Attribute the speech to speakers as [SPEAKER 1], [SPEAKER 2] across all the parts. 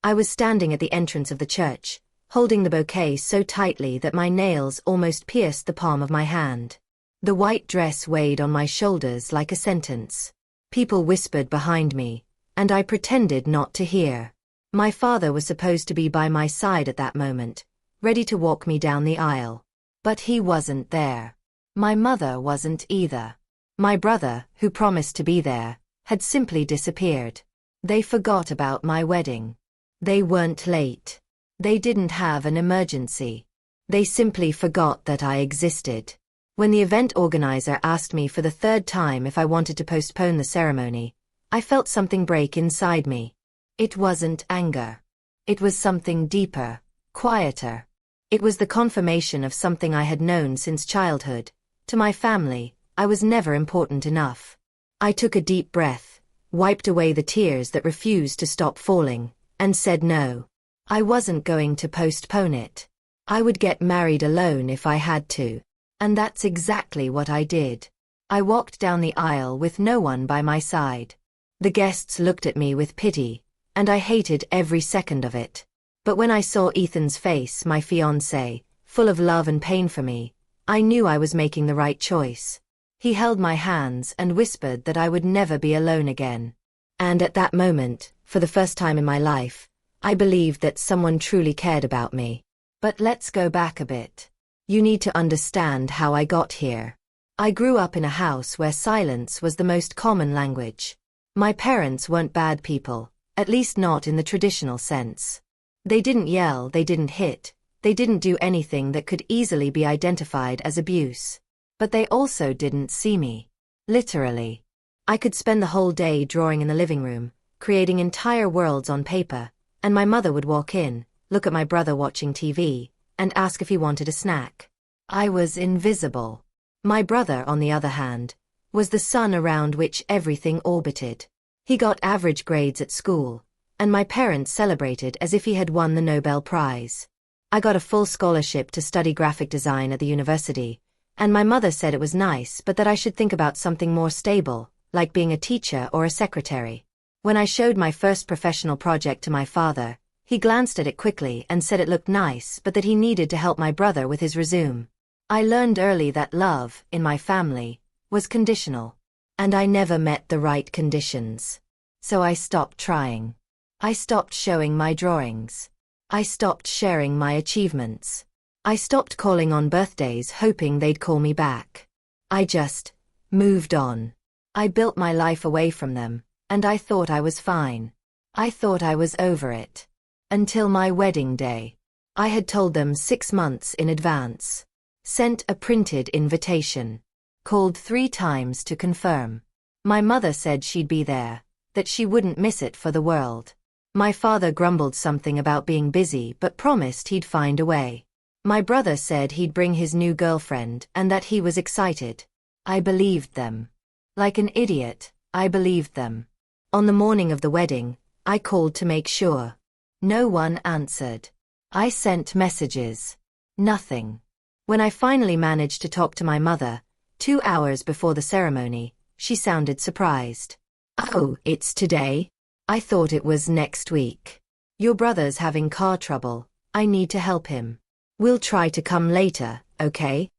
[SPEAKER 1] I was standing at the entrance of the church, holding the bouquet so tightly that my nails almost pierced the palm of my hand. The white dress weighed on my shoulders like a sentence. People whispered behind me, and I pretended not to hear. My father was supposed to be by my side at that moment, ready to walk me down the aisle. But he wasn't there. My mother wasn't either. My brother, who promised to be there, had simply disappeared. They forgot about my wedding. They weren't late. They didn't have an emergency. They simply forgot that I existed. When the event organizer asked me for the third time if I wanted to postpone the ceremony, I felt something break inside me. It wasn't anger. It was something deeper, quieter. It was the confirmation of something I had known since childhood. To my family, I was never important enough. I took a deep breath, wiped away the tears that refused to stop falling, and said no. I wasn't going to postpone it. I would get married alone if I had to. And that's exactly what I did. I walked down the aisle with no one by my side. The guests looked at me with pity, and I hated every second of it. But when I saw Ethan's face, my fiancé, full of love and pain for me, I knew I was making the right choice. He held my hands and whispered that I would never be alone again. And at that moment, for the first time in my life, I believed that someone truly cared about me. But let's go back a bit. You need to understand how I got here. I grew up in a house where silence was the most common language. My parents weren't bad people, at least not in the traditional sense. They didn't yell, they didn't hit, they didn't do anything that could easily be identified as abuse. But they also didn't see me. Literally. I could spend the whole day drawing in the living room, creating entire worlds on paper, and my mother would walk in, look at my brother watching TV, and ask if he wanted a snack. I was invisible. My brother, on the other hand, was the sun around which everything orbited. He got average grades at school, and my parents celebrated as if he had won the Nobel Prize. I got a full scholarship to study graphic design at the university, and my mother said it was nice but that I should think about something more stable, like being a teacher or a secretary. When I showed my first professional project to my father, he glanced at it quickly and said it looked nice but that he needed to help my brother with his resume. I learned early that love, in my family, was conditional. And I never met the right conditions. So I stopped trying. I stopped showing my drawings. I stopped sharing my achievements. I stopped calling on birthdays hoping they'd call me back. I just moved on. I built my life away from them, and I thought I was fine. I thought I was over it. Until my wedding day. I had told them 6 months in advance. Sent a printed invitation. Called 3 times to confirm. My mother said she'd be there, that she wouldn't miss it for the world. My father grumbled something about being busy but promised he'd find a way. My brother said he'd bring his new girlfriend and that he was excited. I believed them. Like an idiot, I believed them. On the morning of the wedding, I called to make sure. No one answered. I sent messages. Nothing. When I finally managed to talk to my mother, 2 hours before the ceremony, she sounded surprised. Oh, it's today? I thought it was next week. Your brother's having car trouble. I need to help him. We'll try to come later, okay?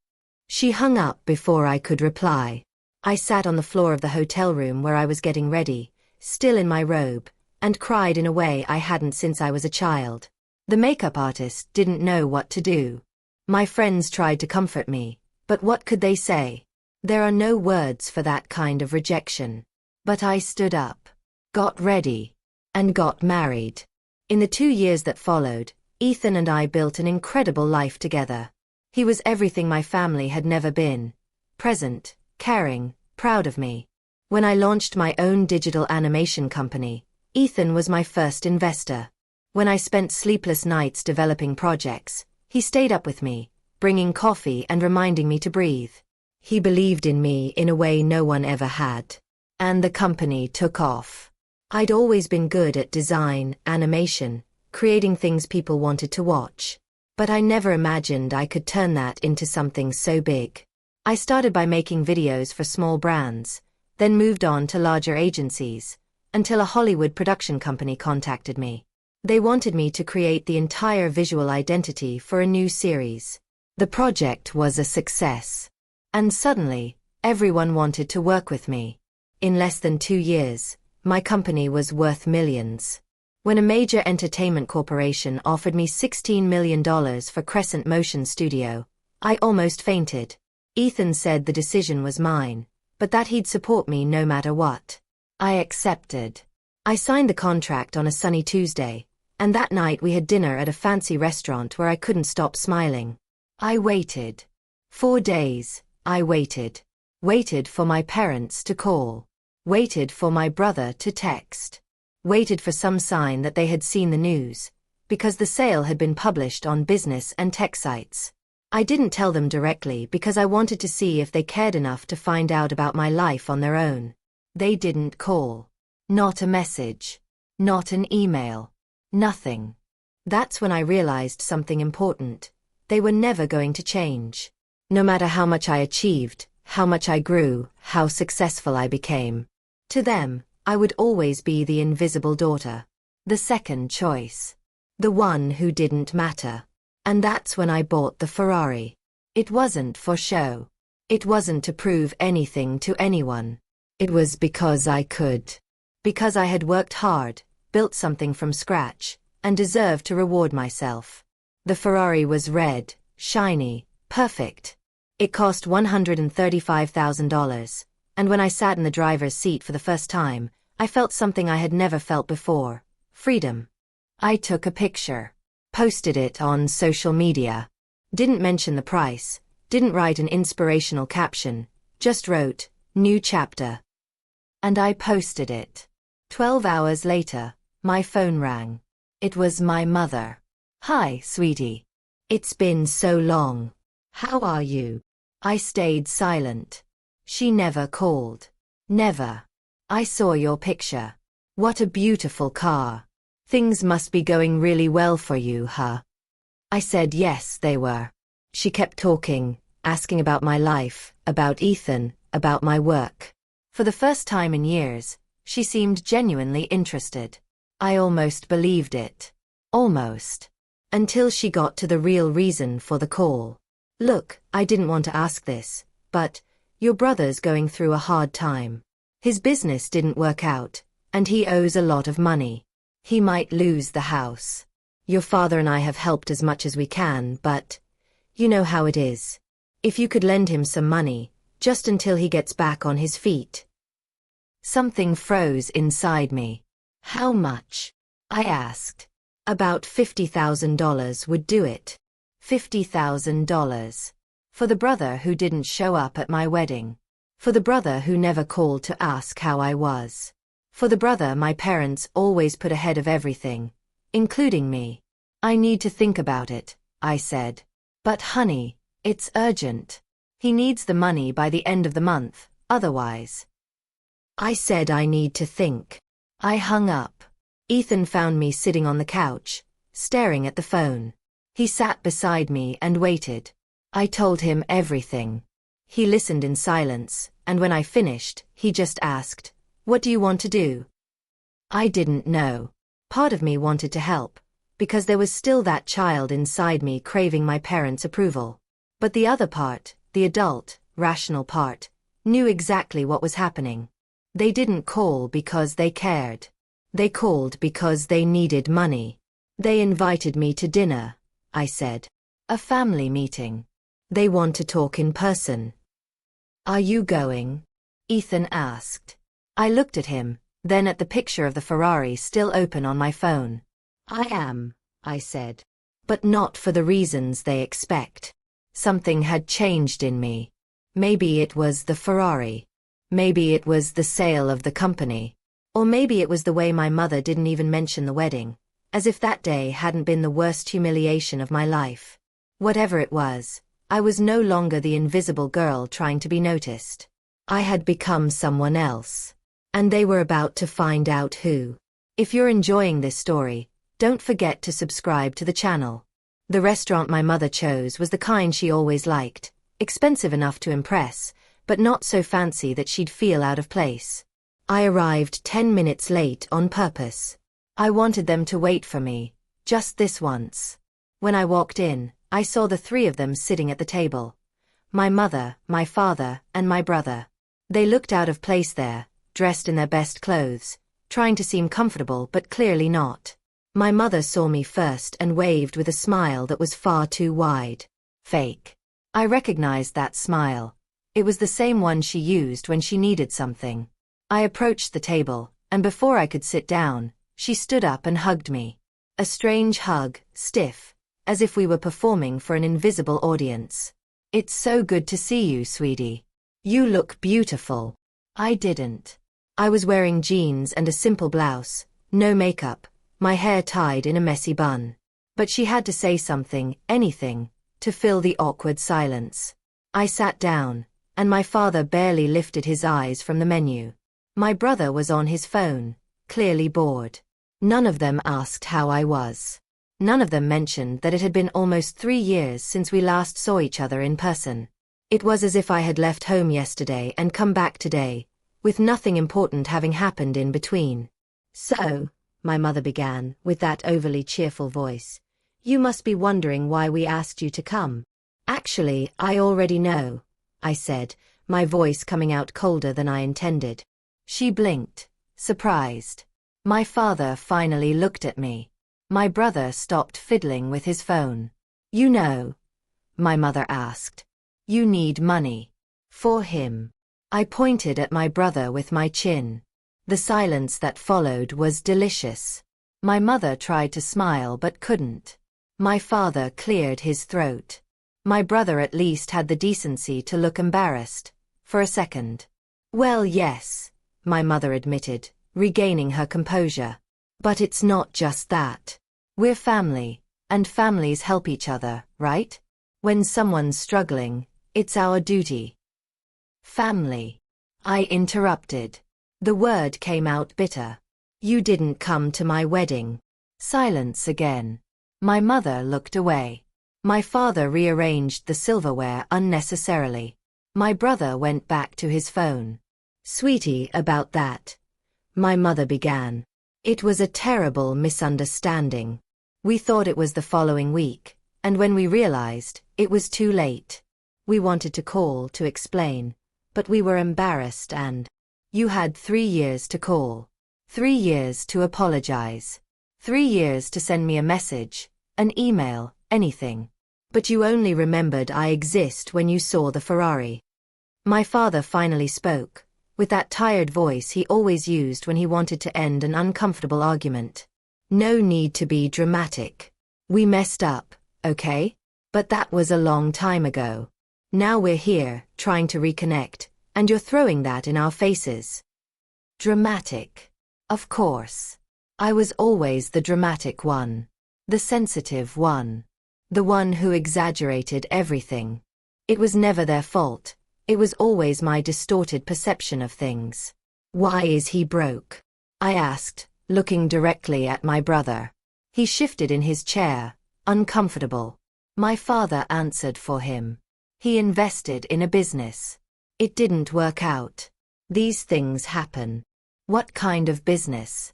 [SPEAKER 1] She hung up before I could reply. I sat on the floor of the hotel room where I was getting ready, still in my robe, and cried in a way I hadn't since I was a child. The makeup artist didn't know what to do. My friends tried to comfort me, but what could they say? There are no words for that kind of rejection. But I stood up, got ready, and got married. In the 2 years that followed, Ethan and I built an incredible life together. He was everything my family had never been. Present, caring, proud of me. When I launched my own digital animation company, Ethan was my first investor. When I spent sleepless nights developing projects, he stayed up with me, bringing coffee and reminding me to breathe. He believed in me in a way no one ever had. And the company took off. I'd always been good at design, animation, creating things people wanted to watch. But I never imagined I could turn that into something so big. I started by making videos for small brands, then moved on to larger agencies, until a Hollywood production company contacted me. They wanted me to create the entire visual identity for a new series. The project was a success. And suddenly, everyone wanted to work with me. In less than 2 years, my company was worth millions. When a major entertainment corporation offered me $16 million for Crescent Motion Studio, I almost fainted. Ethan said the decision was mine, but that he'd support me no matter what. I accepted. I signed the contract on a sunny Tuesday, and that night we had dinner at a fancy restaurant where I couldn't stop smiling. I waited. 4 days, I waited. Waited for my parents to call. Waited for my brother to text. Waited for some sign that they had seen the news, because the sale had been published on business and tech sites. I didn't tell them directly because I wanted to see if they cared enough to find out about my life on their own. They didn't call. Not a message. Not an email. Nothing. That's when I realized something important. They were never going to change. No matter how much I achieved, how much I grew, how successful I became. To them, I would always be the invisible daughter. The second choice. The one who didn't matter. And that's when I bought the Ferrari. It wasn't for show. It wasn't to prove anything to anyone. It was because I could. Because I had worked hard, built something from scratch, and deserved to reward myself. The Ferrari was red, shiny, perfect. It cost $135,000, and when I sat in the driver's seat for the first time, I felt something I had never felt before: freedom. I took a picture, posted it on social media. Didn't mention the price, didn't write an inspirational caption, just wrote, "New chapter." And I posted it. 12 hours later, my phone rang. It was my mother. "Hi, sweetie. It's been so long. How are you?" I stayed silent. She never called. Never. "I saw your picture. What a beautiful car. Things must be going really well for you, huh?" I said yes, they were. She kept talking, asking about my life, about Ethan, about my work. For the first time in years, she seemed genuinely interested. I almost believed it. Almost. Until she got to the real reason for the call. "Look, I didn't want to ask this, but your brother's going through a hard time. His business didn't work out, and he owes a lot of money. He might lose the house. Your father and I have helped as much as we can, but you know how it is. If you could lend him some money, just until he gets back on his feet." Something froze inside me. "How much?" I asked. "About $50,000 would do it." $50,000. For the brother who didn't show up at my wedding. For the brother who never called to ask how I was. For the brother my parents always put ahead of everything, including me. "I need to think about it," I said. "But honey, it's urgent. He needs the money by the end of the month, otherwise." I said I need to think. I hung up. Ethan found me sitting on the couch, staring at the phone. He sat beside me and waited. I told him everything. He listened in silence, and when I finished, he just asked, "What do you want to do?" I didn't know. Part of me wanted to help, because there was still that child inside me craving my parents' approval. But the other part, the adult, rational part, knew exactly what was happening. They didn't call because they cared. They called because they needed money. "They invited me to dinner," I said. "A family meeting. They want to talk in person." "Are you going?" Ethan asked. I looked at him, then at the picture of the Ferrari still open on my phone. "I am," I said. "But not for the reasons they expect." Something had changed in me. Maybe it was the Ferrari. Maybe it was the sale of the company. Or maybe it was the way my mother didn't even mention the wedding, as if that day hadn't been the worst humiliation of my life. Whatever it was, I was no longer the invisible girl trying to be noticed. I had become someone else. And they were about to find out who. If you're enjoying this story, don't forget to subscribe to the channel. The restaurant my mother chose was the kind she always liked, expensive enough to impress, but not so fancy that she'd feel out of place. I arrived 10 minutes late on purpose. I wanted them to wait for me, just this once. When I walked in, I saw the three of them sitting at the table. My mother, my father, and my brother. They looked out of place there, dressed in their best clothes, trying to seem comfortable but clearly not. My mother saw me first and waved with a smile that was far too wide. Fake. I recognized that smile. It was the same one she used when she needed something. I approached the table, and before I could sit down, she stood up and hugged me. A strange hug, stiff, as if we were performing for an invisible audience. It's so good to see you, sweetie. You look beautiful. I didn't. I was wearing jeans and a simple blouse, no makeup, my hair tied in a messy bun. But she had to say something, anything, to fill the awkward silence. I sat down, and my father barely lifted his eyes from the menu. My brother was on his phone, clearly bored. None of them asked how I was. None of them mentioned that it had been almost 3 years since we last saw each other in person. It was as if I had left home yesterday and come back today, with nothing important having happened in between. So, my mother began, with that overly cheerful voice, you must be wondering why we asked you to come. Actually, I already know, I said, my voice coming out colder than I intended. She blinked, surprised. My father finally looked at me. My brother stopped fiddling with his phone. You know, my mother asked. You need money. For him. I pointed at my brother with my chin. The silence that followed was delicious. My mother tried to smile but couldn't. My father cleared his throat. My brother at least had the decency to look embarrassed, for a second. Well, yes, my mother admitted, regaining her composure. But it's not just that. We're family, and families help each other, right? When someone's struggling, it's our duty. Family. I interrupted. The word came out bitter. You didn't come to my wedding. Silence again. My mother looked away. My father rearranged the silverware unnecessarily. My brother went back to his phone. Sweetie, about that. My mother began. It was a terrible misunderstanding. We thought it was the following week, and when we realized, it was too late. We wanted to call to explain, but we were embarrassed and... You had 3 years to call. 3 years to apologize. 3 years to send me a message, an email, anything. But you only remembered I exist when you saw the Ferrari. My father finally spoke, with that tired voice he always used when he wanted to end an uncomfortable argument. No need to be dramatic. We messed up, okay? But that was a long time ago. Now we're here, trying to reconnect, and you're throwing that in our faces. Dramatic. Of course. I was always the dramatic one. The sensitive one. The one who exaggerated everything. It was never their fault. It was always my distorted perception of things. Why is he broke? I asked, looking directly at my brother. He shifted in his chair, uncomfortable. My father answered for him. He invested in a business. It didn't work out. These things happen. What kind of business?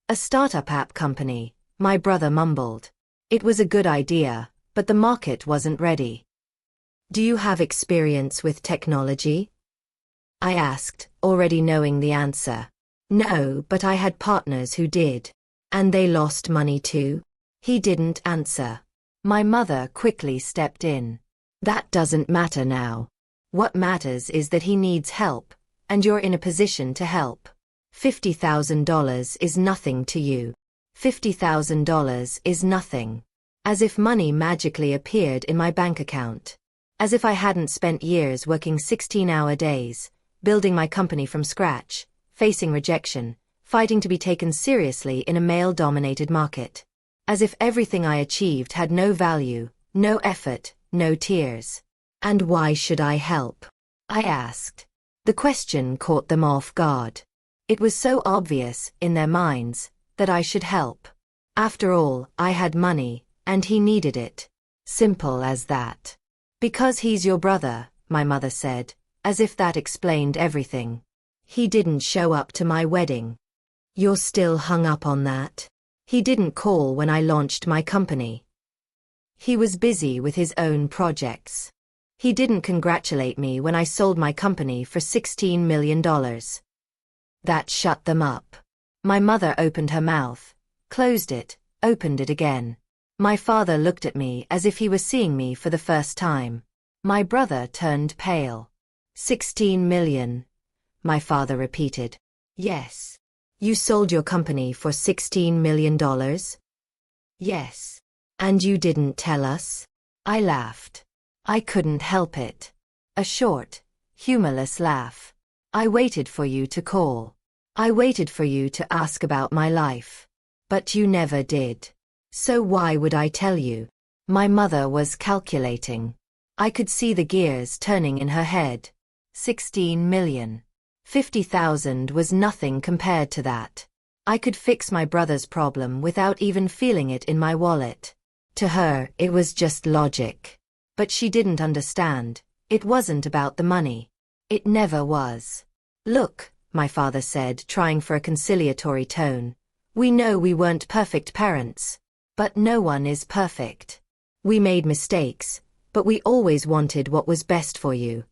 [SPEAKER 1] A startup app company, my brother mumbled. It was a good idea, but the market wasn't ready. Do you have experience with technology? I asked, already knowing the answer. No, but I had partners who did. And they lost money too? He didn't answer. My mother quickly stepped in. That doesn't matter now. What matters is that he needs help, and you're in a position to help. $50,000 is nothing to you. $50,000 is nothing. As if money magically appeared in my bank account. As if I hadn't spent years working 16-hour days, building my company from scratch, facing rejection, fighting to be taken seriously in a male-dominated market. As if everything I achieved had no value, no effort, no tears. And why should I help? I asked. The question caught them off guard. It was so obvious, in their minds, that I should help. After all, I had money, and he needed it. Simple as that. Because he's your brother, my mother said, as if that explained everything. He didn't show up to my wedding. You're still hung up on that. He didn't call when I launched my company. He was busy with his own projects. He didn't congratulate me when I sold my company for $16 million. That shut them up. My mother opened her mouth, closed it, opened it again. My father looked at me as if he were seeing me for the first time. My brother turned pale. 16 million, my father repeated. Yes. You sold your company for $16 million? Yes. And you didn't tell us? I laughed. I couldn't help it. A short, humorless laugh. I waited for you to call. I waited for you to ask about my life. But you never did. So why would I tell you? My mother was calculating. I could see the gears turning in her head. 16 million. 50,000 was nothing compared to that. I could fix my brother's problem without even feeling it in my wallet. To her, it was just logic. But she didn't understand. It wasn't about the money. It never was. Look, my father said, trying for a conciliatory tone. We know we weren't perfect parents. But no one is perfect. We made mistakes, but we always wanted what was best for you.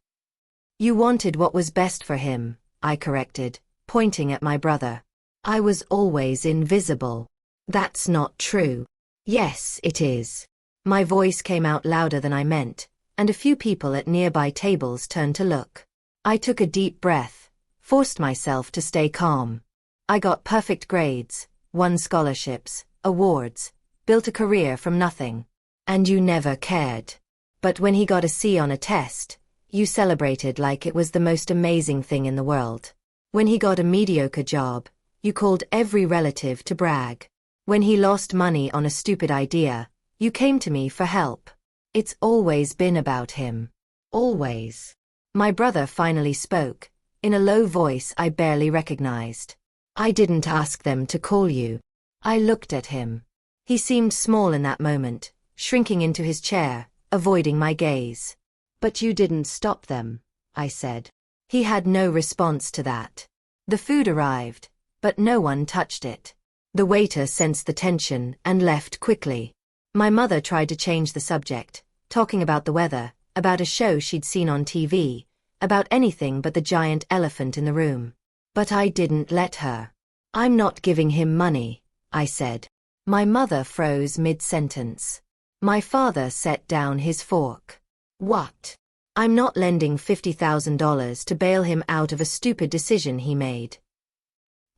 [SPEAKER 1] You wanted what was best for him, I corrected, pointing at my brother. I was always invisible. That's not true. Yes, it is. My voice came out louder than I meant, and a few people at nearby tables turned to look. I took a deep breath, forced myself to stay calm. I got perfect grades, won scholarships, awards, built a career from nothing. And you never cared. But when he got a C on a test, you celebrated like it was the most amazing thing in the world. When he got a mediocre job, you called every relative to brag. When he lost money on a stupid idea, you came to me for help. It's always been about him. Always. My brother finally spoke, in a low voice I barely recognized. I didn't ask them to call you. I looked at him. He seemed small in that moment, shrinking into his chair, avoiding my gaze. But you didn't stop them, I said. He had no response to that. The food arrived, but no one touched it. The waiter sensed the tension and left quickly. My mother tried to change the subject, talking about the weather, about a show she'd seen on TV, about anything but the giant elephant in the room. But I didn't let her. I'm not giving him money, I said. My mother froze mid-sentence. My father set down his fork. What? I'm not lending $50,000 to bail him out of a stupid decision he made.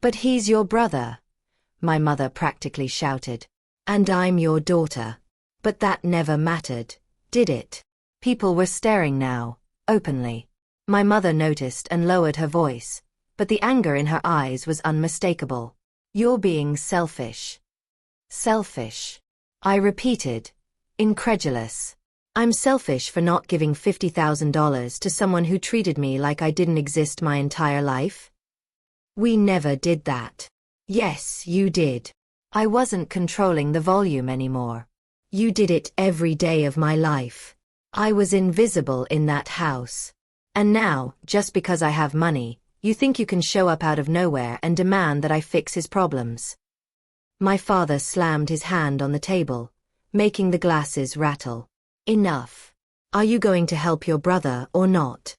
[SPEAKER 1] But he's your brother, my mother practically shouted. And I'm your daughter. But that never mattered, did it? People were staring now, openly. My mother noticed and lowered her voice, but the anger in her eyes was unmistakable. You're being selfish. Selfish. I repeated, incredulous. I'm selfish for not giving $50,000 to someone who treated me like I didn't exist my entire life? We never did that. Yes, you did. I wasn't controlling the volume anymore. You did it every day of my life. I was invisible in that house. And now, just because I have money, you think you can show up out of nowhere and demand that I fix his problems. My father slammed his hand on the table, making the glasses rattle. Enough. Are you going to help your brother or not?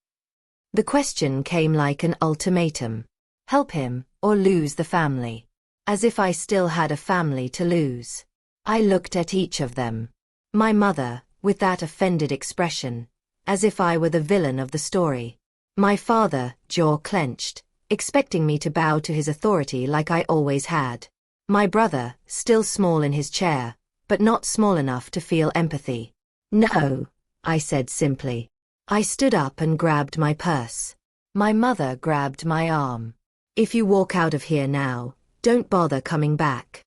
[SPEAKER 1] The question came like an ultimatum. Help him, or lose the family. As if I still had a family to lose. I looked at each of them. My mother, with that offended expression, as if I were the villain of the story. My father, jaw clenched, expecting me to bow to his authority like I always had. My brother, still small in his chair, but not small enough to feel empathy. No, I said simply. I stood up and grabbed my purse. My mother grabbed my arm. If you walk out of here now, don't bother coming back.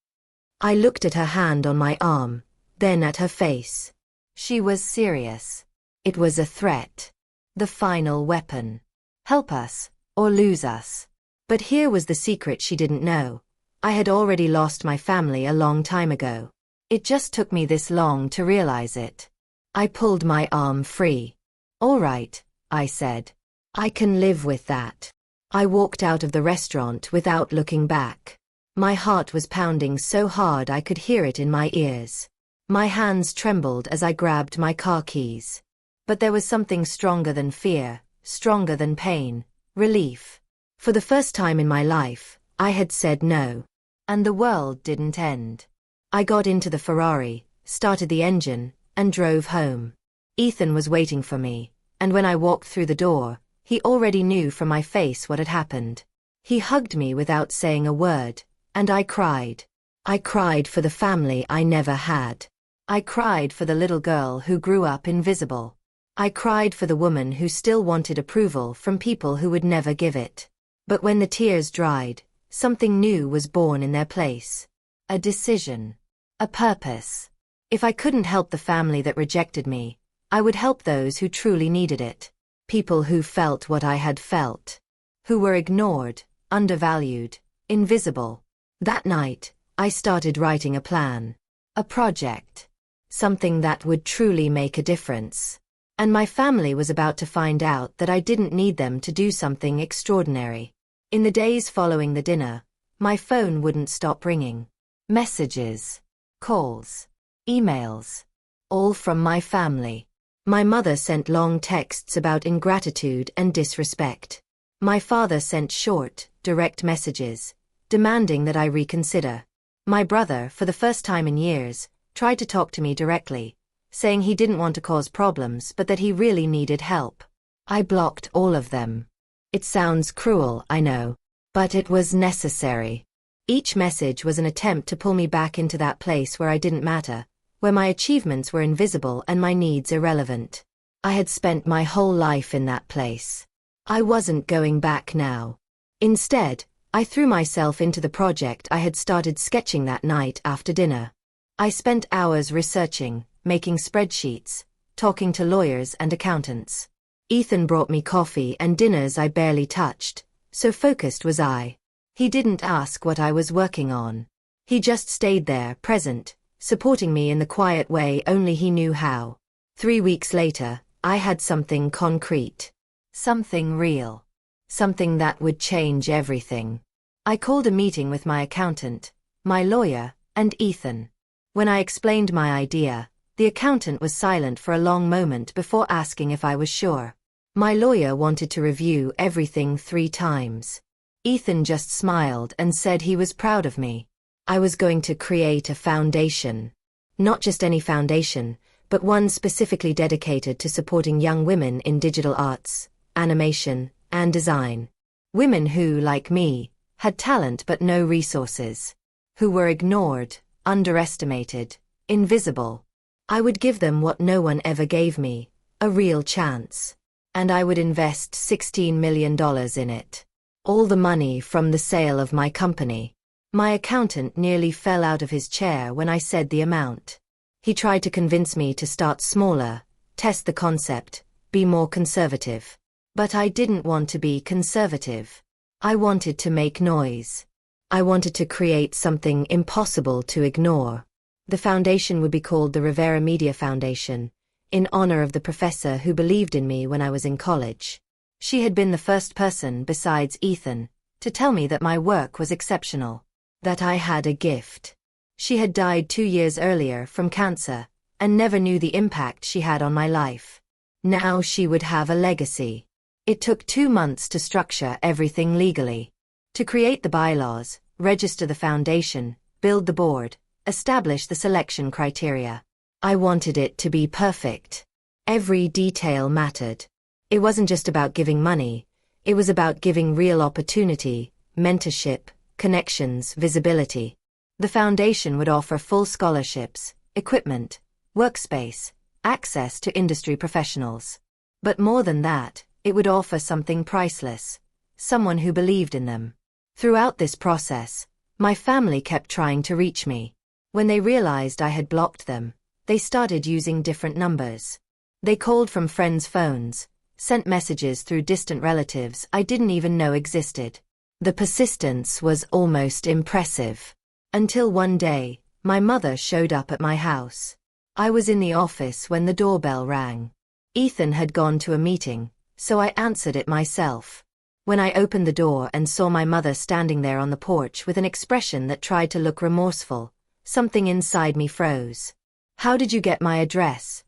[SPEAKER 1] I looked at her hand on my arm, then at her face. She was serious. It was a threat. The final weapon. Help us, or lose us. But here was the secret she didn't know. I had already lost my family a long time ago. It just took me this long to realize it. I pulled my arm free. All right, I said. I can live with that. I walked out of the restaurant without looking back. My heart was pounding so hard I could hear it in my ears. My hands trembled as I grabbed my car keys. But there was something stronger than fear, stronger than pain, relief. For the first time in my life, I had said no. And the world didn't end. I got into the Ferrari, started the engine, and drove home. Ethan was waiting for me, and when I walked through the door, he already knew from my face what had happened. He hugged me without saying a word, and I cried. I cried for the family I never had. I cried for the little girl who grew up invisible. I cried for the woman who still wanted approval from people who would never give it. But when the tears dried, something new was born in their place. A decision. A purpose. If I couldn't help the family that rejected me, I would help those who truly needed it. People who felt what I had felt. Who were ignored, undervalued, invisible. That night, I started writing a plan. A project. Something that would truly make a difference. And my family was about to find out that I didn't need them to do something extraordinary. In the days following the dinner, my phone wouldn't stop ringing. Messages. Calls. Emails. All from my family. My mother sent long texts about ingratitude and disrespect. My father sent short, direct messages, demanding that I reconsider. My brother, for the first time in years, tried to talk to me directly, saying he didn't want to cause problems but that he really needed help. I blocked all of them. It sounds cruel, I know, but it was necessary. Each message was an attempt to pull me back into that place where I didn't matter, where my achievements were invisible and my needs irrelevant. I had spent my whole life in that place. I wasn't going back now. Instead, I threw myself into the project I had started sketching that night after dinner. I spent hours researching, making spreadsheets, talking to lawyers and accountants. Ethan brought me coffee and dinners I barely touched, so focused was I. He didn't ask what I was working on. He just stayed there, present, supporting me in the quiet way only he knew how. 3 weeks later, I had something concrete. Something real. Something that would change everything. I called a meeting with my accountant, my lawyer, and Ethan. When I explained my idea, the accountant was silent for a long moment before asking if I was sure. My lawyer wanted to review everything 3 times. Ethan just smiled and said he was proud of me. I was going to create a foundation. Not just any foundation, but one specifically dedicated to supporting young women in digital arts, animation, and design. Women who, like me, had talent but no resources. Who were ignored, underestimated, invisible. I would give them what no one ever gave me, a real chance. And I would invest $16 million in it. All the money from the sale of my company. My accountant nearly fell out of his chair when I said the amount. He tried to convince me to start smaller, test the concept, be more conservative. But I didn't want to be conservative. I wanted to make noise. I wanted to create something impossible to ignore. The foundation would be called the Rivera Media Foundation, in honor of the professor who believed in me when I was in college. She had been the first person, besides Ethan, to tell me that my work was exceptional, that I had a gift. She had died 2 years earlier from cancer, and never knew the impact she had on my life. Now she would have a legacy. It took 2 months to structure everything legally. To create the bylaws, register the foundation, build the board, establish the selection criteria. I wanted it to be perfect. Every detail mattered. It wasn't just about giving money, it was about giving real opportunity, mentorship, connections, visibility. The foundation would offer full scholarships, equipment, workspace, access to industry professionals. But more than that, it would offer something priceless, someone who believed in them. Throughout this process, my family kept trying to reach me. When they realized I had blocked them, they started using different numbers. They called from friends' phones, sent messages through distant relatives I didn't even know existed. The persistence was almost impressive. Until one day, my mother showed up at my house. I was in the office when the doorbell rang. Ethan had gone to a meeting, so I answered it myself. When I opened the door and saw my mother standing there on the porch with an expression that tried to look remorseful, something inside me froze. "How did you get my address?"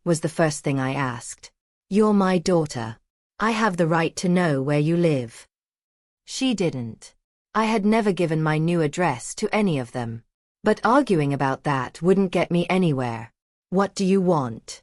[SPEAKER 1] was the first thing I asked. "You're my daughter. I have the right to know where you live." She didn't. I had never given my new address to any of them. But arguing about that wouldn't get me anywhere. "What do you want?"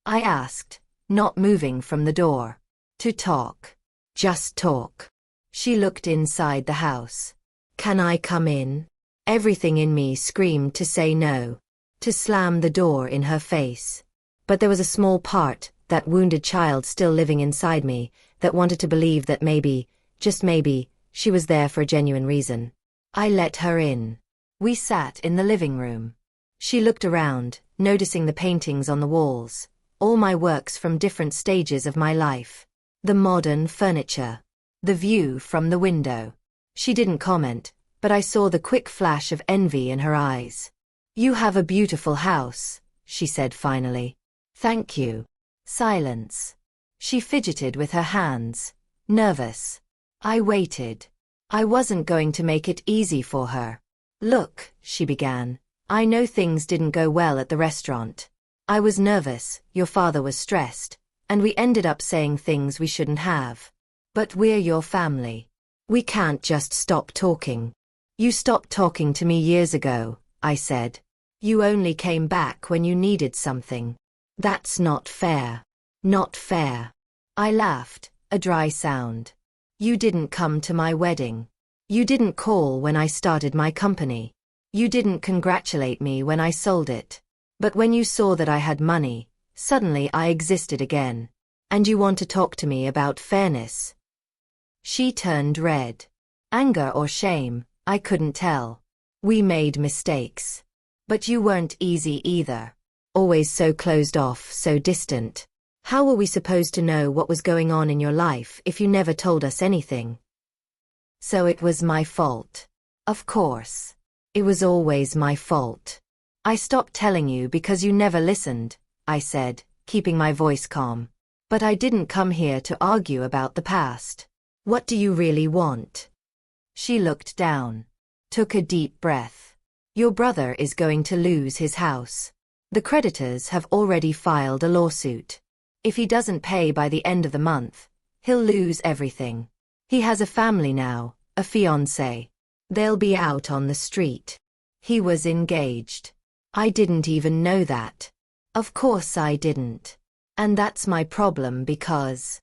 [SPEAKER 1] I asked, not moving from the door. "To talk. Just talk." She looked inside the house. "Can I come in?" Everything in me screamed to say no, to slam the door in her face. But there was a small part, that wounded child still living inside me, that wanted to believe that maybe, just maybe, she was there for a genuine reason. I let her in. We sat in the living room. She looked around, noticing the paintings on the walls, all my works from different stages of my life. The modern furniture. The view from the window. She didn't comment, but I saw the quick flash of envy in her eyes. "You have a beautiful house," she said finally. "Thank you." Silence. She fidgeted with her hands, nervous. I waited. I wasn't going to make it easy for her. "Look," she began, "I know things didn't go well at the restaurant. I was nervous, your father was stressed, and we ended up saying things we shouldn't have. But we're your family. We can't just stop talking." "You stopped talking to me years ago," I said. "You only came back when you needed something. That's not fair." "Not fair." I laughed, a dry sound. "You didn't come to my wedding. You didn't call when I started my company. You didn't congratulate me when I sold it. But when you saw that I had money, suddenly I existed again. And you want to talk to me about fairness." She turned red. Anger or shame, I couldn't tell. "We made mistakes. But you weren't easy either. Always so closed off, so distant. How were we supposed to know what was going on in your life if you never told us anything?" So it was my fault. Of course. It was always my fault. "I stopped telling you because you never listened," I said, keeping my voice calm. "But I didn't come here to argue about the past. What do you really want?" She looked down. Took a deep breath. "Your brother is going to lose his house. The creditors have already filed a lawsuit. If he doesn't pay by the end of the month, he'll lose everything. He has a family now, a fiancé. They'll be out on the street. He was engaged. I didn't even know that. Of course I didn't. And that's my problem because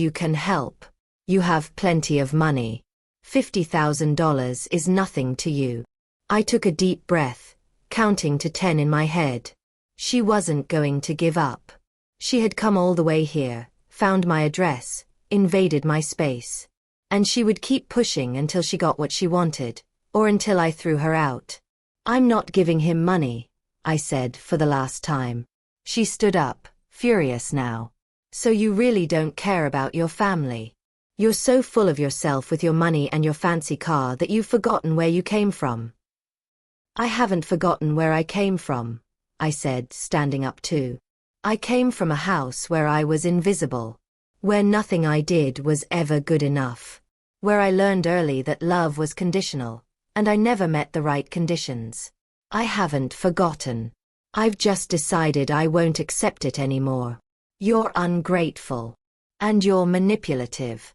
[SPEAKER 1] you can help. You have plenty of money. $50,000 is nothing to you." I took a deep breath, counting to 10 in my head. She wasn't going to give up. She had come all the way here, found my address, invaded my space. And she would keep pushing until she got what she wanted, or until I threw her out. "I'm not giving him money," I said for the last time. She stood up, furious now. "So you really don't care about your family? You're so full of yourself with your money and your fancy car that you've forgotten where you came from." "I haven't forgotten where I came from," I said, standing up too. "I came from a house where I was invisible. Where nothing I did was ever good enough. Where I learned early that love was conditional, and I never met the right conditions. I haven't forgotten. I've just decided I won't accept it anymore. You're ungrateful. And you're manipulative."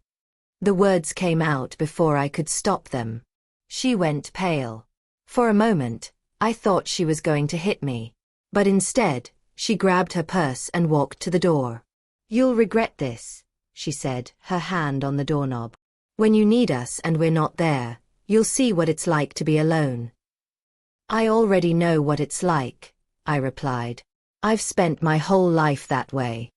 [SPEAKER 1] The words came out before I could stop them. She went pale. For a moment, I thought she was going to hit me. But instead, she grabbed her purse and walked to the door. "You'll regret this," she said, her hand on the doorknob. "When you need us and we're not there, you'll see what it's like to be alone." "I already know what it's like," I replied. "I've spent my whole life that way."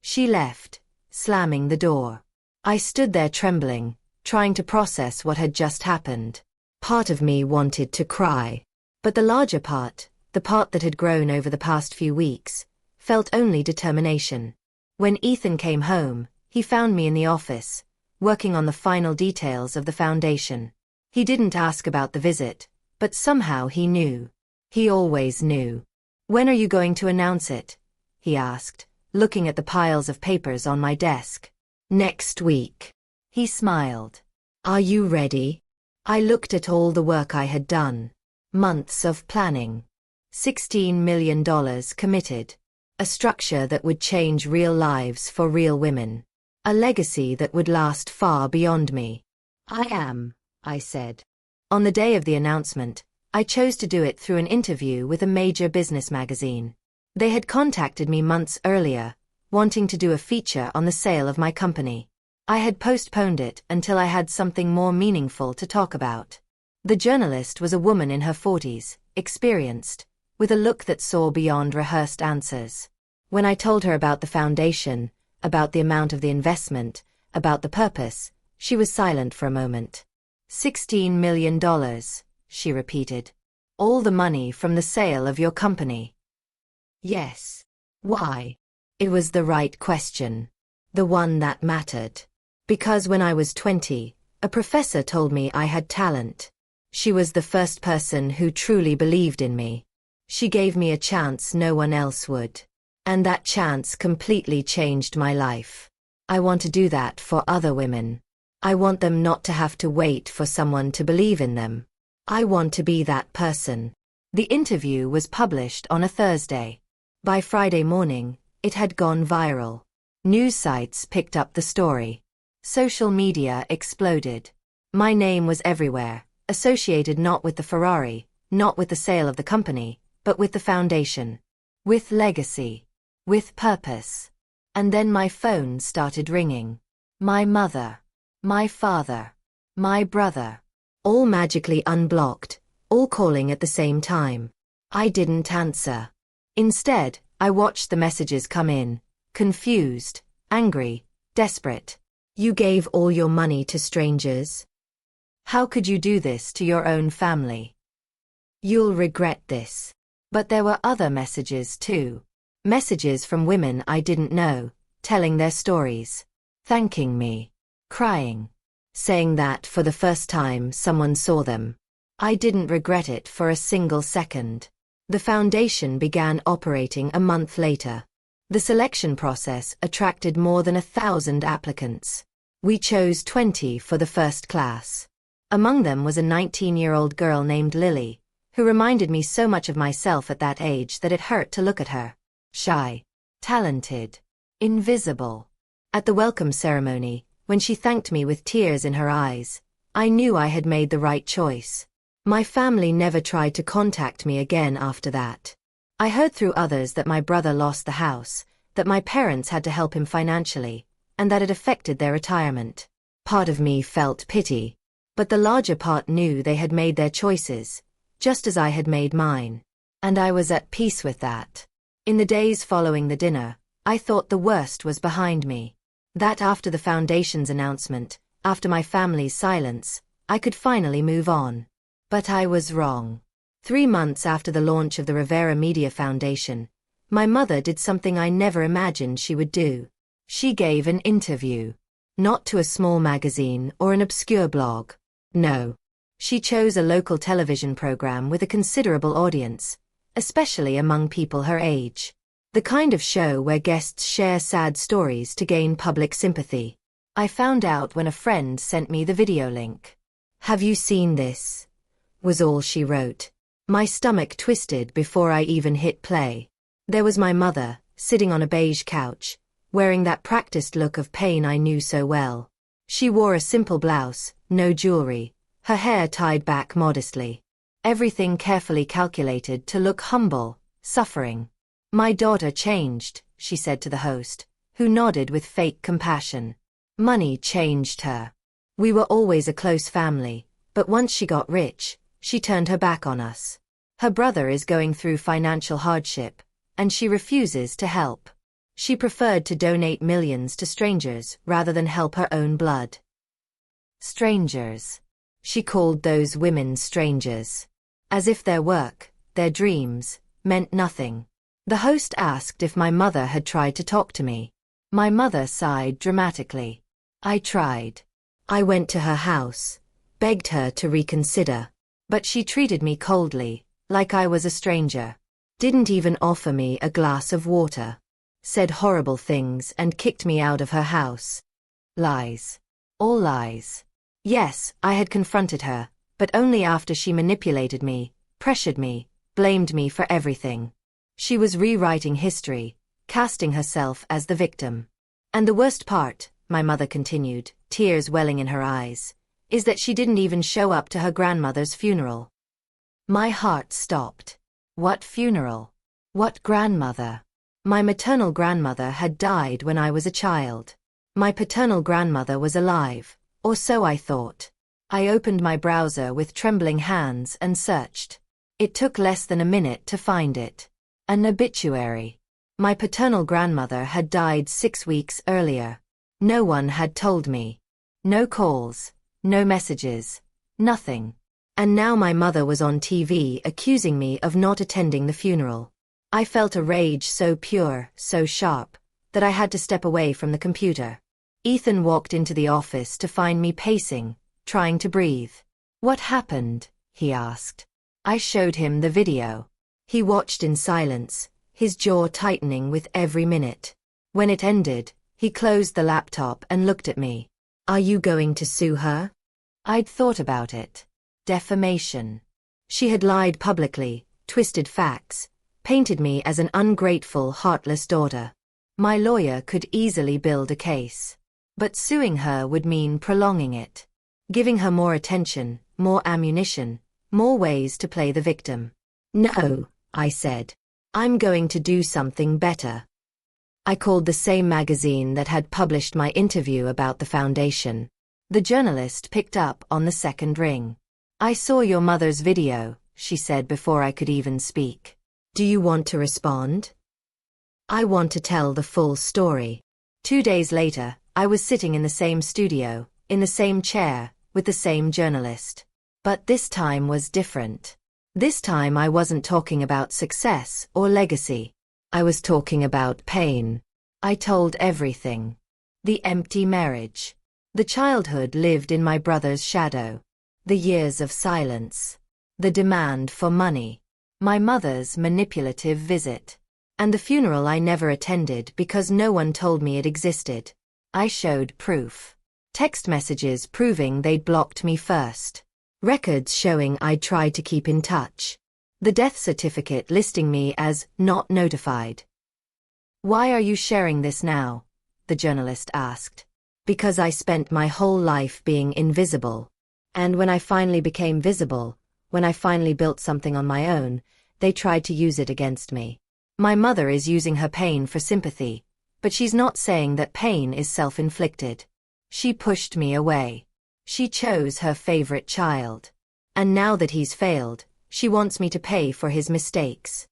[SPEAKER 1] She left, slamming the door. I stood there trembling, trying to process what had just happened. Part of me wanted to cry. But the larger part, the part that had grown over the past few weeks, felt only determination. When Ethan came home, he found me in the office, working on the final details of the foundation. He didn't ask about the visit, but somehow he knew. He always knew. "When are you going to announce it?" he asked, looking at the piles of papers on my desk. Next week. He smiled. Are you ready? I looked at all the work I had done. Months of planning. $16 million committed. A structure that would change real lives for real women. A legacy that would last far beyond me. I am, I said. On the day of the announcement, I chose to do it through an interview with a major business magazine. They had contacted me months earlier, wanting to do a feature on the sale of my company. I had postponed it until I had something more meaningful to talk about. The journalist was a woman in her 40s, experienced, with a look that saw beyond rehearsed answers. When I told her about the foundation, about the amount of the investment, about the purpose, she was silent for a moment. $16 million, she repeated. All the money from the sale of your company. Yes. Why? It was the right question. The one that mattered. Because when I was 20, a professor told me I had talent. She was the first person who truly believed in me. She gave me a chance no one else would. And that chance completely changed my life. I want to do that for other women. I want them not to have to wait for someone to believe in them. I want to be that person. The interview was published on a Thursday. By Friday morning, it had gone viral. News sites picked up the story. Social media exploded. My name was everywhere, associated not with the Ferrari, not with the sale of the company, but with the foundation. With legacy. With purpose. And then my phone started ringing. My mother. My father. My brother. All magically unblocked, all calling at the same time. I didn't answer. Instead, I watched the messages come in, confused, angry, desperate. You gave all your money to strangers? How could you do this to your own family? You'll regret this. But there were other messages too. Messages from women I didn't know, telling their stories. Thanking me. Crying. Saying that for the first time someone saw them. I didn't regret it for a single second. The foundation began operating a month later. The selection process attracted more than 1,000 applicants. We chose 20 for the first class. Among them was a 19-year-old girl named Lily, who reminded me so much of myself at that age that it hurt to look at her. Shy. Talented. Invisible. At the welcome ceremony, when she thanked me with tears in her eyes, I knew I had made the right choice. My family never tried to contact me again after that. I heard through others that my brother lost the house, that my parents had to help him financially, and that it affected their retirement. Part of me felt pity, but the larger part knew they had made their choices, just as I had made mine. And I was at peace with that. In the days following the dinner, I thought the worst was behind me. That after the foundation's announcement, after my family's silence, I could finally move on. But I was wrong. 3 months after the launch of the Rivera Media Foundation, my mother did something I never imagined she would do. She gave an interview. Not to a small magazine or an obscure blog. No. She chose a local television program with a considerable audience, especially among people her age. The kind of show where guests share sad stories to gain public sympathy. I found out when a friend sent me the video link. "Have you seen this?" was all she wrote. My stomach twisted before I even hit play. There was my mother, sitting on a beige couch, wearing that practiced look of pain I knew so well. She wore a simple blouse, no jewelry, her hair tied back modestly. Everything carefully calculated to look humble, suffering. "My daughter changed," she said to the host, who nodded with fake compassion. "Money changed her. We were always a close family, but once she got rich, she turned her back on us. Her brother is going through financial hardship, and she refuses to help. She preferred to donate millions to strangers rather than help her own blood." Strangers. She called those women strangers. As if their work, their dreams, meant nothing. The host asked if my mother had tried to talk to me. My mother sighed dramatically. "I tried. I went to her house, begged her to reconsider. But she treated me coldly, like I was a stranger. Didn't even offer me a glass of water. Said horrible things and kicked me out of her house." Lies. All lies. Yes, I had confronted her, but only after she manipulated me, pressured me, blamed me for everything. She was rewriting history, casting herself as the victim. And the worst part, my mother continued, tears welling in her eyes, is that she didn't even show up to her grandmother's funeral. My heart stopped. What funeral? What grandmother? My maternal grandmother had died when I was a child. My paternal grandmother was alive, or so I thought. I opened my browser with trembling hands and searched. It took less than a minute to find it. An obituary. My paternal grandmother had died 6 weeks earlier. No one had told me. No calls, no messages, nothing. And now my mother was on TV accusing me of not attending the funeral. I felt a rage so pure, so sharp, that I had to step away from the computer. Ethan walked into the office to find me pacing, trying to breathe. "What happened?" he asked. I showed him the video. He watched in silence, his jaw tightening with every minute. When it ended, he closed the laptop and looked at me. "Are you going to sue her?" I'd thought about it. Defamation. She had lied publicly, twisted facts, painted me as an ungrateful, heartless daughter. My lawyer could easily build a case. But suing her would mean prolonging it. Giving her more attention, more ammunition, more ways to play the victim. "No," I said. "I'm going to do something better." I called the same magazine that had published my interview about the foundation. The journalist picked up on the second ring. "I saw your mother's video," she said before I could even speak. "Do you want to respond?" "I want to tell the full story." 2 days later, I was sitting in the same studio, in the same chair, with the same journalist. But this time was different. This time I wasn't talking about success or legacy. I was talking about pain. I told everything. The empty marriage. The childhood lived in my brother's shadow. The years of silence. The demand for money. My mother's manipulative visit. And the funeral I never attended because no one told me it existed. I showed proof. Text messages proving they'd blocked me first. Records showing I'd tried to keep in touch. The death certificate listing me as not notified. "Why are you sharing this now?" the journalist asked. "Because I spent my whole life being invisible. And when I finally became visible, when I finally built something on my own, they tried to use it against me. My mother is using her pain for sympathy, but she's not saying that pain is self-inflicted. She pushed me away. She chose her favorite child. And now that he's failed, she wants me to pay for his mistakes."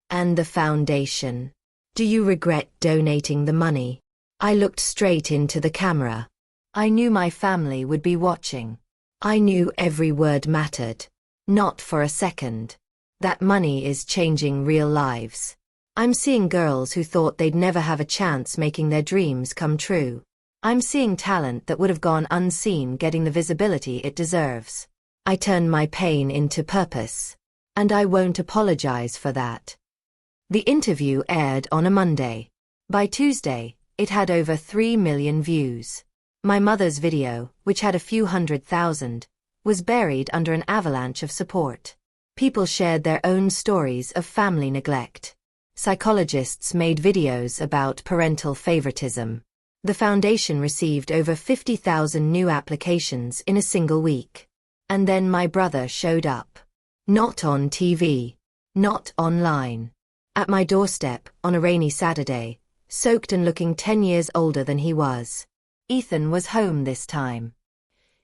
[SPEAKER 1] "And the foundation? Do you regret donating the money?" I looked straight into the camera. I knew my family would be watching. I knew every word mattered. Not for a second. That money is changing real lives. I'm seeing girls who thought they'd never have a chance making their dreams come true. I'm seeing talent that would have gone unseen getting the visibility it deserves. I turned my pain into purpose. And I won't apologize for that. The interview aired on a Monday. By Tuesday, it had over 3 million views. My mother's video, which had a few 100,000, was buried under an avalanche of support. People shared their own stories of family neglect. Psychologists made videos about parental favoritism. The foundation received over 50,000 new applications in a single week. And then my brother showed up. Not on TV. Not online. At my doorstep, on a rainy Saturday, soaked and looking 10 years older than he was. Ethan was home this time.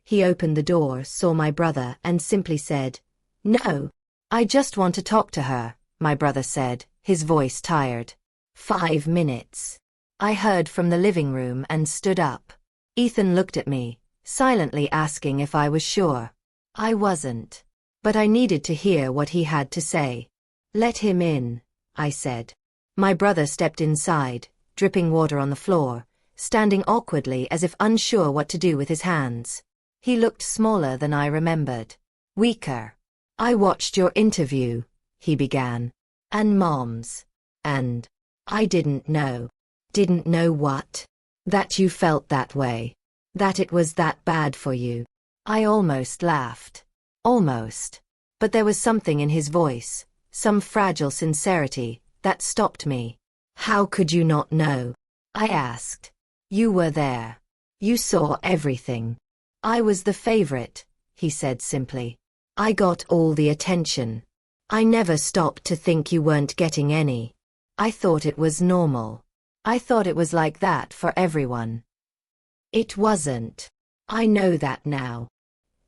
[SPEAKER 1] He opened the door, saw my brother, and simply said, "No. I just want to talk to her," my brother said, his voice tired. 5 minutes. I heard from the living room and stood up. Ethan looked at me, silently asking if I was sure. I wasn't. But I needed to hear what he had to say. "Let him in," I said. My brother stepped inside, dripping water on the floor, standing awkwardly as if unsure what to do with his hands. He looked smaller than I remembered. Weaker. "I watched your interview," he began. "And Mom's. And I didn't know." "Didn't know what?" That you felt that way. That it was that bad for you. I almost laughed. Almost. But there was something in his voice, some fragile sincerity, that stopped me. How could you not know? I asked. You were there. You saw everything. I was the favorite, he said simply. I got all the attention. I never stopped to think you weren't getting any. I thought it was normal. I thought it was like that for everyone. It wasn't. I know that now.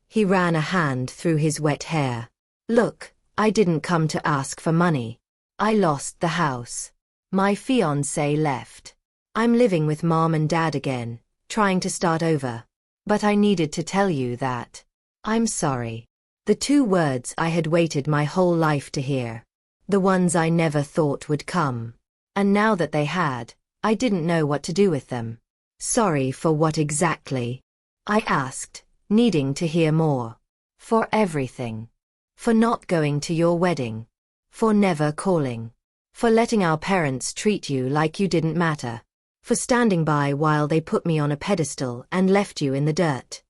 [SPEAKER 1] He ran a hand through his wet hair. Look, I didn't come to ask for money. I lost the house. My fiancé left. I'm living with Mom and Dad again, trying to start over. But I needed to tell you that. I'm sorry. The two words I had waited my whole life to hear. The ones I never thought would come. And now that they had, I didn't know what to do with them. Sorry for what exactly? I asked, needing to hear more. For everything. For not going to your wedding. For never calling. For letting our parents treat you like you didn't matter. For standing by while they put me on a pedestal and left you in the dirt.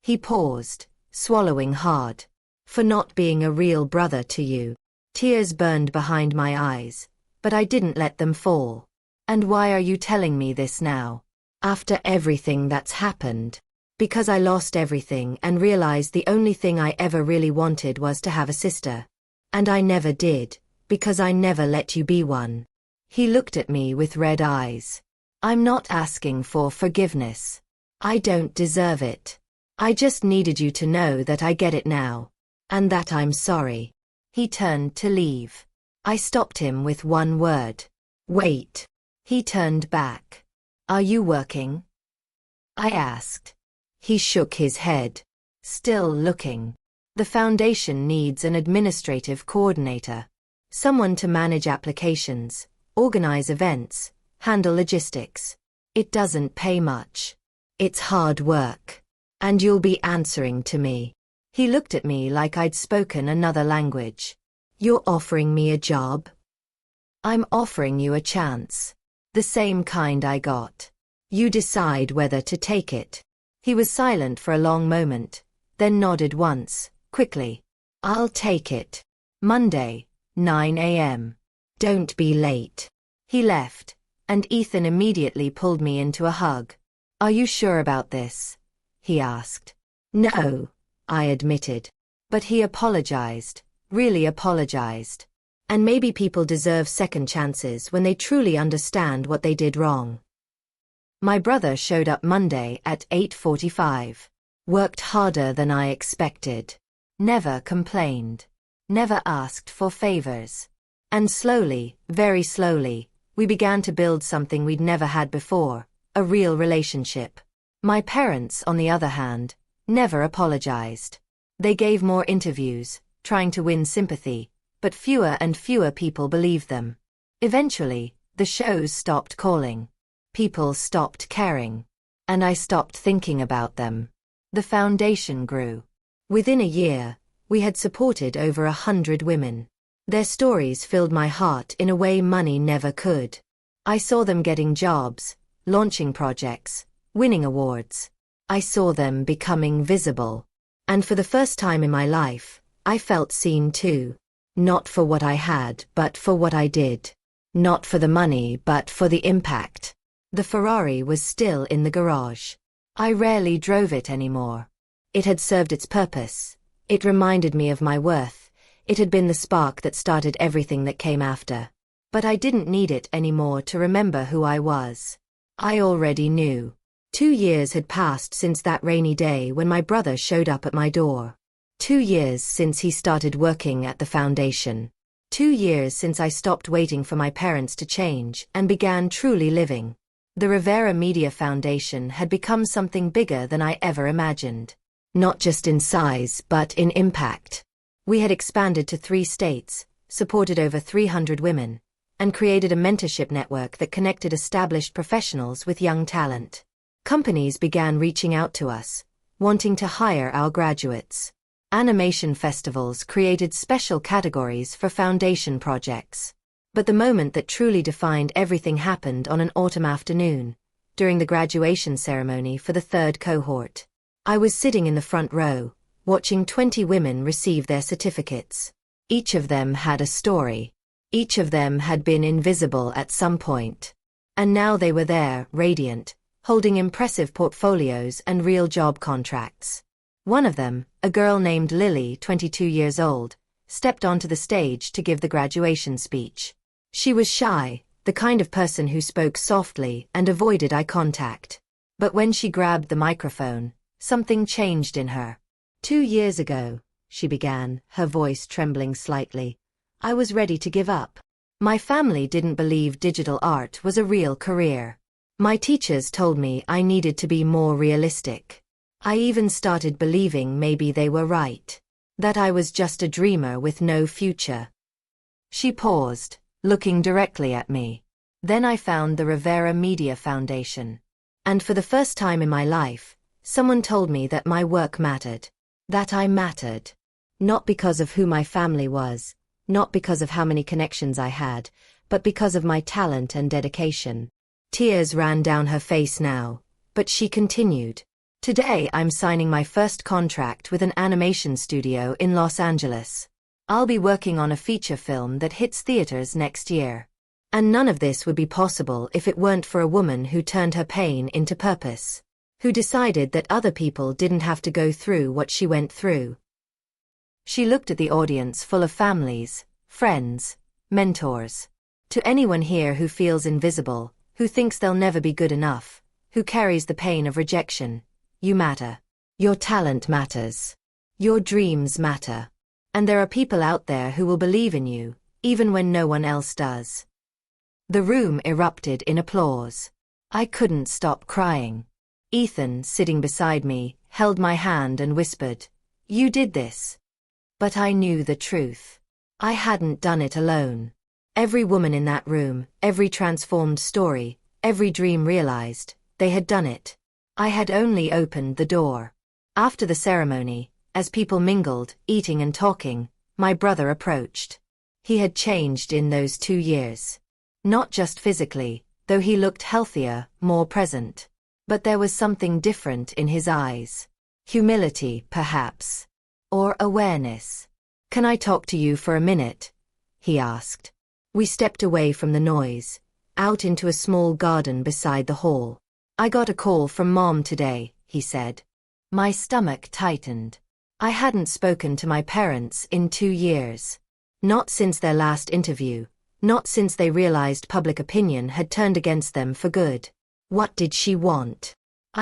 [SPEAKER 1] He paused, swallowing hard. For not being a real brother to you. Tears burned behind my eyes, but I didn't let them fall. And why are you telling me this now? After everything that's happened? Because I lost everything and realized the only thing I ever really wanted was to have a sister. And I never did, because I never let you be one. He looked at me with red eyes. I'm not asking for forgiveness. I don't deserve it. I just needed you to know that I get it now. And that I'm sorry. He turned to leave. I stopped him with one word. Wait. He turned back. Are you working? I asked. He shook his head. Still looking. The foundation needs an administrative coordinator. Someone to manage applications, organize events, handle logistics. It doesn't pay much. It's hard work. And you'll be answering to me. He looked at me like I'd spoken another language. You're offering me a job? I'm offering you a chance. The same kind I got. You decide whether to take it. He was silent for a long moment, then nodded once, quickly. I'll take it. Monday, 9 a.m. Don't be late. He left, and Ethan immediately pulled me into a hug. Are you sure about this? He asked. No, I admitted. But he apologized, really apologized. And maybe people deserve second chances when they truly understand what they did wrong. My brother showed up Monday at 8:45. Worked harder than I expected. Never complained. Never asked for favors. And slowly, very slowly, we began to build something we'd never had before, a real relationship. My parents, on the other hand, never apologized. They gave more interviews, trying to win sympathy, but fewer and fewer people believed them. Eventually, the shows stopped calling. People stopped caring. And I stopped thinking about them. The foundation grew. Within a year, we had supported over 100 women. Their stories filled my heart in a way money never could. I saw them getting jobs, launching projects, winning awards. I saw them becoming visible. And for the first time in my life, I felt seen too. Not for what I had, but for what I did. Not for the money, but for the impact. The Ferrari was still in the garage. I rarely drove it anymore. It had served its purpose. It reminded me of my worth. It had been the spark that started everything that came after. But I didn't need it anymore to remember who I was. I already knew. 2 years had passed since that rainy day when my brother showed up at my door. 2 years since he started working at the foundation. 2 years since I stopped waiting for my parents to change and began truly living. The Rivera Media Foundation had become something bigger than I ever imagined. Not just in size, but in impact. We had expanded to 3 states, supported over 300 women, and created a mentorship network that connected established professionals with young talent. Companies began reaching out to us, wanting to hire our graduates. Animation festivals created special categories for foundation projects. But the moment that truly defined everything happened on an autumn afternoon, during the graduation ceremony for the third cohort. I was sitting in the front row, watching 20 women receive their certificates. Each of them had a story. Each of them had been invisible at some point. And now they were there, radiant, holding impressive portfolios and real job contracts. One of them, a girl named Lily, 22 years old, stepped onto the stage to give the graduation speech. She was shy, the kind of person who spoke softly and avoided eye contact. But when she grabbed the microphone, something changed in her. 2 years ago, she began, her voice trembling slightly, I was ready to give up. My family didn't believe digital art was a real career. My teachers told me I needed to be more realistic. I even started believing maybe they were right. That I was just a dreamer with no future. She paused, looking directly at me. Then I found the Rivera Media Foundation. And for the first time in my life, someone told me that my work mattered. That I mattered. Not because of who my family was, not because of how many connections I had, but because of my talent and dedication. Tears ran down her face now, but she continued. Today I'm signing my first contract with an animation studio in Los Angeles. I'll be working on a feature film that hits theaters next year. And none of this would be possible if it weren't for a woman who turned her pain into purpose. Who decided that other people didn't have to go through what she went through. She looked at the audience full of families, friends, mentors. To anyone here who feels invisible, who thinks they'll never be good enough, who carries the pain of rejection, you matter. Your talent matters. Your dreams matter. And there are people out there who will believe in you, even when no one else does. The room erupted in applause. I couldn't stop crying. Ethan, sitting beside me, held my hand and whispered, "You did this." But I knew the truth. I hadn't done it alone. Every woman in that room, every transformed story, every dream realized, they had done it. I had only opened the door. After the ceremony, as people mingled, eating and talking, my brother approached. He had changed in those 2 years. Not just physically, though he looked healthier, more present. But there was something different in his eyes. Humility, perhaps. Or awareness. "Can I talk to you for a minute?" he asked. We stepped away from the noise, out into a small garden beside the hall. "I got a call from Mom today," he said. My stomach tightened. I hadn't spoken to my parents in 2 years. Not since their last interview, not since they realized public opinion had turned against them for good. What did she want?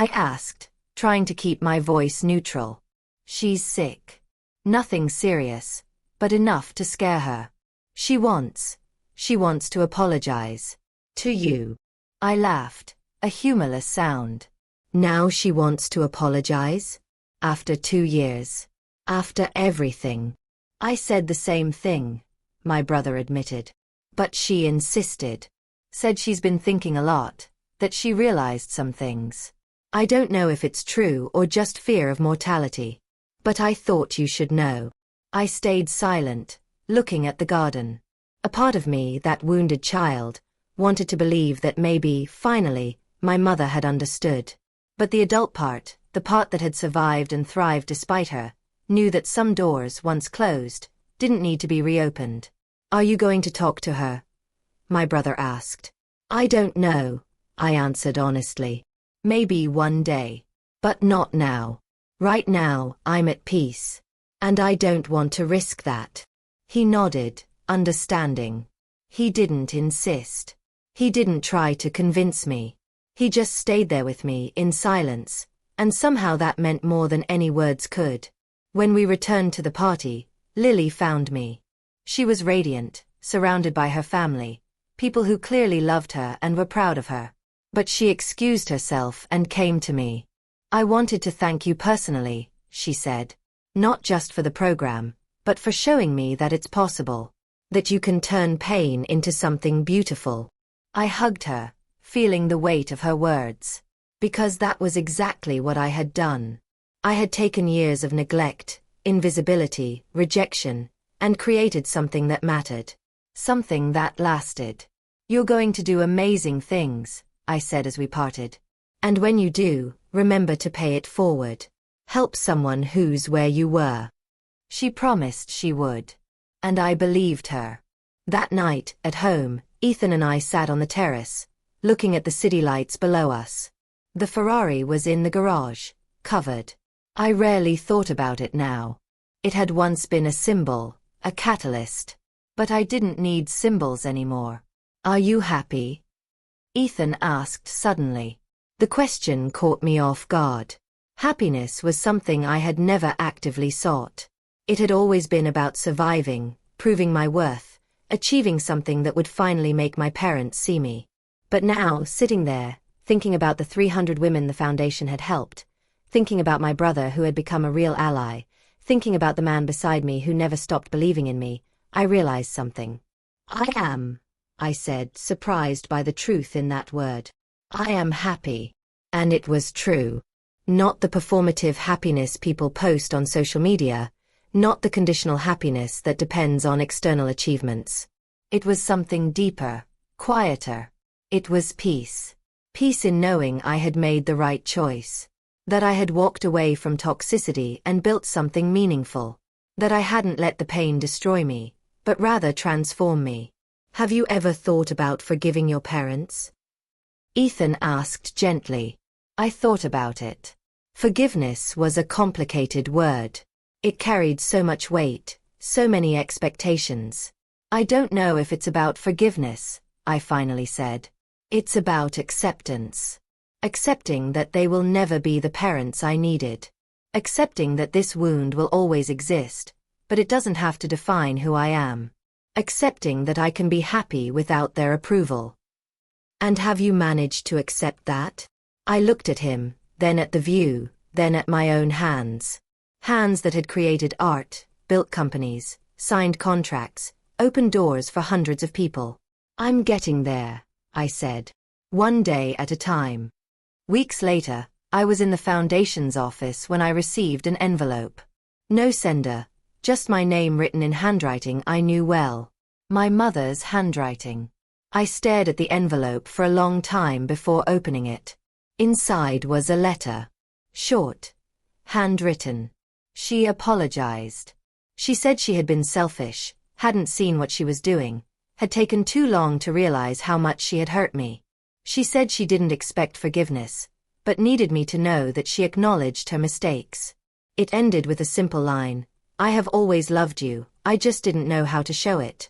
[SPEAKER 1] I asked, trying to keep my voice neutral. "She's sick. Nothing serious, but enough to scare her. She wants to apologize. To you." I laughed, a humorless sound. Now she wants to apologize? After 2 years? After everything? I said the same thing, my brother admitted. But she insisted. Said she's been thinking a lot, that she realized some things. I don't know if it's true or just fear of mortality. But I thought you should know. I stayed silent, looking at the garden. A part of me, that wounded child, wanted to believe that maybe, finally, my mother had understood. But the adult part, the part that had survived and thrived despite her, knew that some doors, once closed, didn't need to be reopened. "Are you going to talk to her?" my brother asked. "I don't know," I answered honestly. "Maybe one day. But not now. Right now, I'm at peace. And I don't want to risk that." He nodded, understanding. He didn't insist. He didn't try to convince me. He just stayed there with me in silence, and somehow that meant more than any words could. When we returned to the party, Lily found me. She was radiant, surrounded by her family, people who clearly loved her and were proud of her. But she excused herself and came to me. "I wanted to thank you personally," she said. "Not just for the program, but for showing me that it's possible. That you can turn pain into something beautiful." I hugged her, feeling the weight of her words. Because that was exactly what I had done. I had taken years of neglect, invisibility, rejection, and created something that mattered. Something that lasted. "You're going to do amazing things," I said as we parted. And when you do, remember to pay it forward. Help someone who's where you were. She promised she would. And I believed her. That night, at home, Ethan and I sat on the terrace, looking at the city lights below us. The Ferrari was in the garage, covered. I rarely thought about it now. It had once been a symbol, a catalyst. But I didn't need symbols anymore. Are you happy? Ethan asked suddenly. The question caught me off guard. Happiness was something I had never actively sought. It had always been about surviving, proving my worth, achieving something that would finally make my parents see me. But now, sitting there, thinking about the 300 women the foundation had helped, thinking about my brother who had become a real ally, thinking about the man beside me who never stopped believing in me, I realized something. I said, surprised by the truth in that word. I am happy. And it was true. Not the performative happiness people post on social media, not the conditional happiness that depends on external achievements. It was something deeper, quieter. It was peace. Peace in knowing I had made the right choice. That I had walked away from toxicity and built something meaningful. That I hadn't let the pain destroy me, but rather transform me. Have you ever thought about forgiving your parents? Ethan asked gently. I thought about it. Forgiveness was a complicated word. It carried so much weight, so many expectations. I don't know if it's about forgiveness, I finally said. It's about acceptance. Accepting that they will never be the parents I needed. Accepting that this wound will always exist, but it doesn't have to define who I am. Accepting that I can be happy without their approval. And have you managed to accept that? I looked at him, then at the view, then at my own hands. Hands that had created art, built companies, signed contracts, opened doors for hundreds of people. I'm getting there, I said. One day at a time. Weeks later, I was in the foundation's office when I received an envelope. No sender, just my name written in handwriting I knew well. My mother's handwriting. I stared at the envelope for a long time before opening it. Inside was a letter. Short. Handwritten. She apologized. She said she had been selfish, hadn't seen what she was doing, had taken too long to realize how much she had hurt me. She said she didn't expect forgiveness, but needed me to know that she acknowledged her mistakes. It ended with a simple line, I have always loved you, I just didn't know how to show it.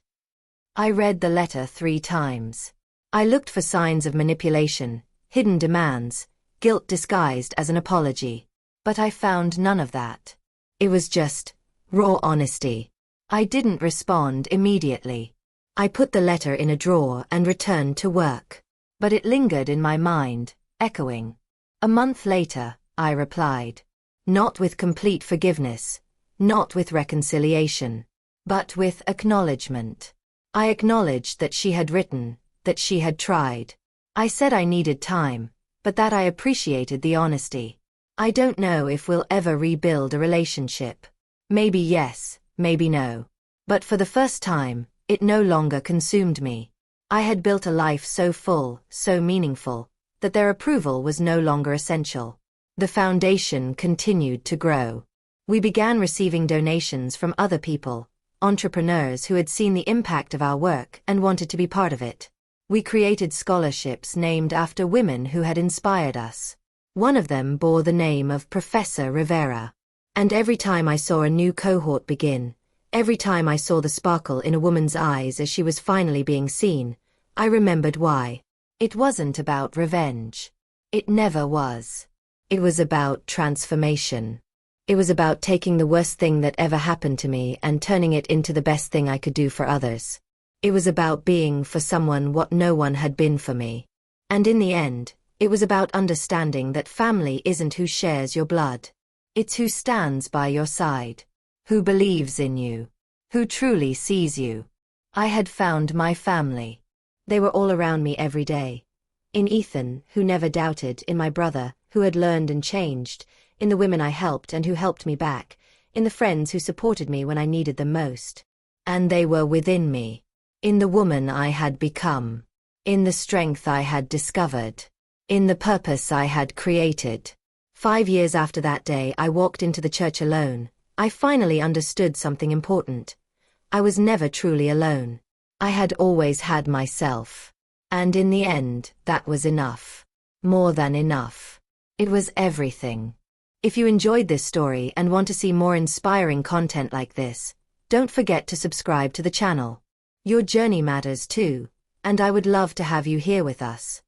[SPEAKER 1] I read the letter 3 times. I looked for signs of manipulation, hidden demands, guilt disguised as an apology. But I found none of that. It was just raw honesty. I didn't respond immediately. I put the letter in a drawer and returned to work. But it lingered in my mind, echoing. A month later, I replied. Not with complete forgiveness, not with reconciliation, but with acknowledgement. I acknowledged that she had written, that she had tried. I said I needed time, but that I appreciated the honesty. I don't know if we'll ever rebuild a relationship. Maybe yes, maybe no. But for the first time, it no longer consumed me. I had built a life so full, so meaningful, that their approval was no longer essential. The foundation continued to grow. We began receiving donations from other people, entrepreneurs who had seen the impact of our work and wanted to be part of it. We created scholarships named after women who had inspired us. One of them bore the name of Professor Rivera. And every time I saw a new cohort begin, every time I saw the sparkle in a woman's eyes as she was finally being seen, I remembered why. It wasn't about revenge. It never was. It was about transformation. It was about taking the worst thing that ever happened to me and turning it into the best thing I could do for others. It was about being for someone what no one had been for me. And in the end, it was about understanding that family isn't who shares your blood. It's who stands by your side, who believes in you, who truly sees you. I had found my family. They were all around me every day. In Ethan, who never doubted, in my brother, who had learned and changed, in the women I helped and who helped me back, in the friends who supported me when I needed them most. And they were within me. In the woman I had become. In the strength I had discovered. in the purpose I had created. 5 years after that day I walked into the church alone. I finally understood something important. I was never truly alone. I had always had myself. And in the end, that was enough. More than enough. It was everything. If you enjoyed this story and want to see more inspiring content like this, don't forget to subscribe to the channel. Your journey matters too, and I would love to have you here with us.